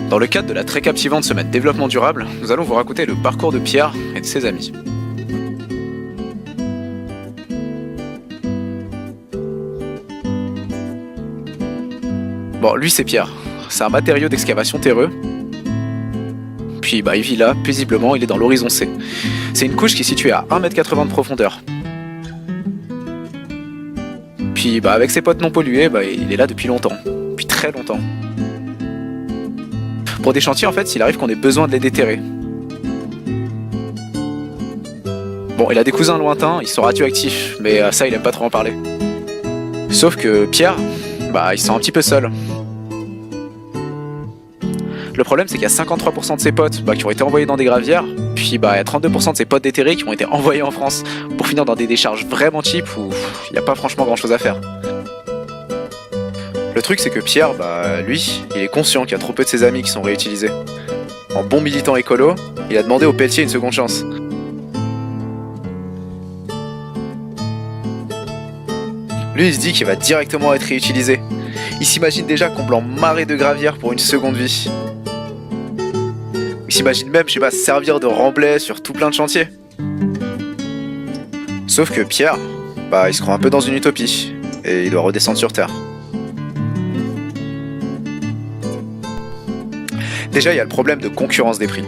Dans le cadre de la très captivante semaine développement durable, nous allons vous raconter le parcours de Pierre et de ses amis. Bon, lui c'est Pierre, c'est un matériau d'excavation terreux. Puis il vit là, paisiblement, il est dans l'horizon C. C'est une couche qui est située à 1,80 m de profondeur. Puis avec ses potes non pollués, il est là depuis longtemps, depuis très longtemps. Pour des chantiers, en fait, il arrive qu'on ait besoin de les déterrer. Bon, il a des cousins lointains, ils sont radioactifs, mais ça, il aime pas trop en parler. Sauf que Pierre, il se sent un petit peu seul. Le problème, c'est qu'il y a 53% de ses potes qui ont été envoyés dans des gravières, puis il y a 32% de ses potes déterrés qui ont été envoyés en France pour finir dans des décharges vraiment cheap où il n'y a pas franchement grand chose à faire. Le truc, c'est que Pierre, lui, il est conscient qu'il y a trop peu de ses amis qui sont réutilisés. En bon militant écolo, il a demandé au Pelletier une seconde chance. Lui, il se dit qu'il va directement être réutilisé. Il s'imagine déjà comblant marée de gravières pour une seconde vie. Il s'imagine même, servir de remblai sur tout plein de chantiers. Sauf que Pierre, il se croit un peu dans une utopie, et il doit redescendre sur Terre. Déjà, il y a le problème de concurrence des prix.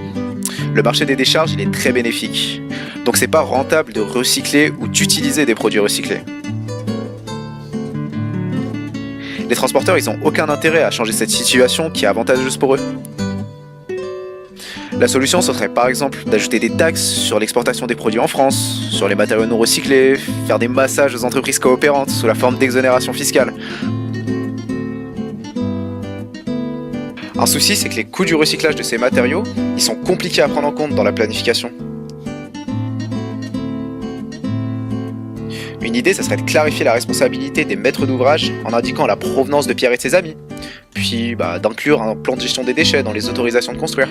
Le marché des décharges, il est très bénéfique. Donc c'est pas rentable de recycler ou d'utiliser des produits recyclés. Les transporteurs, ils ont aucun intérêt à changer cette situation qui est avantageuse pour eux. La solution, ce serait par exemple d'ajouter des taxes sur l'exportation des produits en France, sur les matériaux non recyclés, faire des massages aux entreprises coopérantes sous la forme d'exonération fiscale. Un souci, c'est que les coûts du recyclage de ces matériaux, ils sont compliqués à prendre en compte dans la planification. Une idée, ça serait de clarifier la responsabilité des maîtres d'ouvrage en indiquant la provenance de Pierre et de ses amis, puis d'inclure un plan de gestion des déchets dans les autorisations de construire.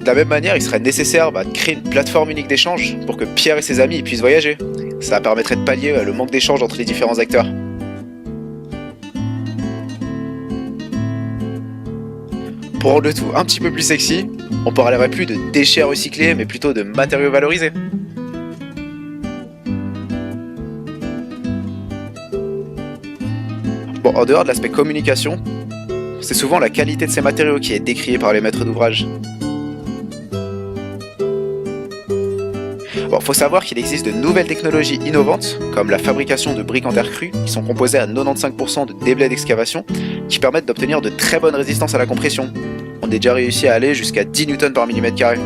De la même manière, il serait nécessaire de créer une plateforme unique d'échange pour que Pierre et ses amis puissent voyager. Ça permettrait de pallier le manque d'échange entre les différents acteurs. Pour rendre le tout un petit peu plus sexy, on parlerait plus de déchets recyclés, mais plutôt de matériaux valorisés. Bon, en dehors de l'aspect communication, c'est souvent la qualité de ces matériaux qui est décriée par les maîtres d'ouvrage. Bon, faut savoir qu'il existe de nouvelles technologies innovantes, comme la fabrication de briques en terre crue, qui sont composées à 95% de déblais d'excavation, qui permettent d'obtenir de très bonnes résistances à la compression. On a déjà réussi à aller jusqu'à 10 Newtons par millimètre carré.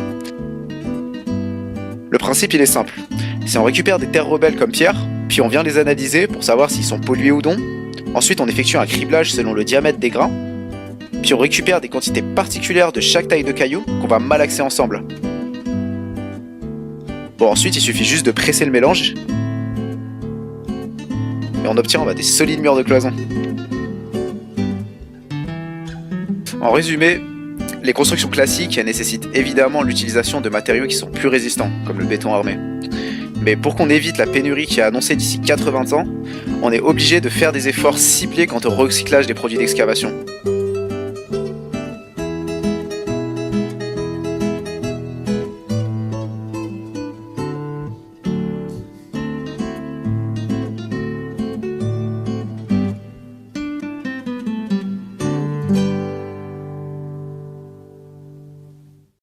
Le principe, il est simple. Si on récupère des terres rebelles comme Pierre, puis on vient les analyser pour savoir s'ils sont pollués ou non, ensuite on effectue un criblage selon le diamètre des grains, puis on récupère des quantités particulières de chaque taille de cailloux qu'on va malaxer ensemble. Bon, ensuite, il suffit juste de presser le mélange et on obtient des solides murs de cloison. En résumé, les constructions classiques nécessitent évidemment l'utilisation de matériaux qui sont plus résistants, comme le béton armé. Mais pour qu'on évite la pénurie qui est annoncée d'ici 80 ans, on est obligé de faire des efforts ciblés quant au recyclage des produits d'excavation.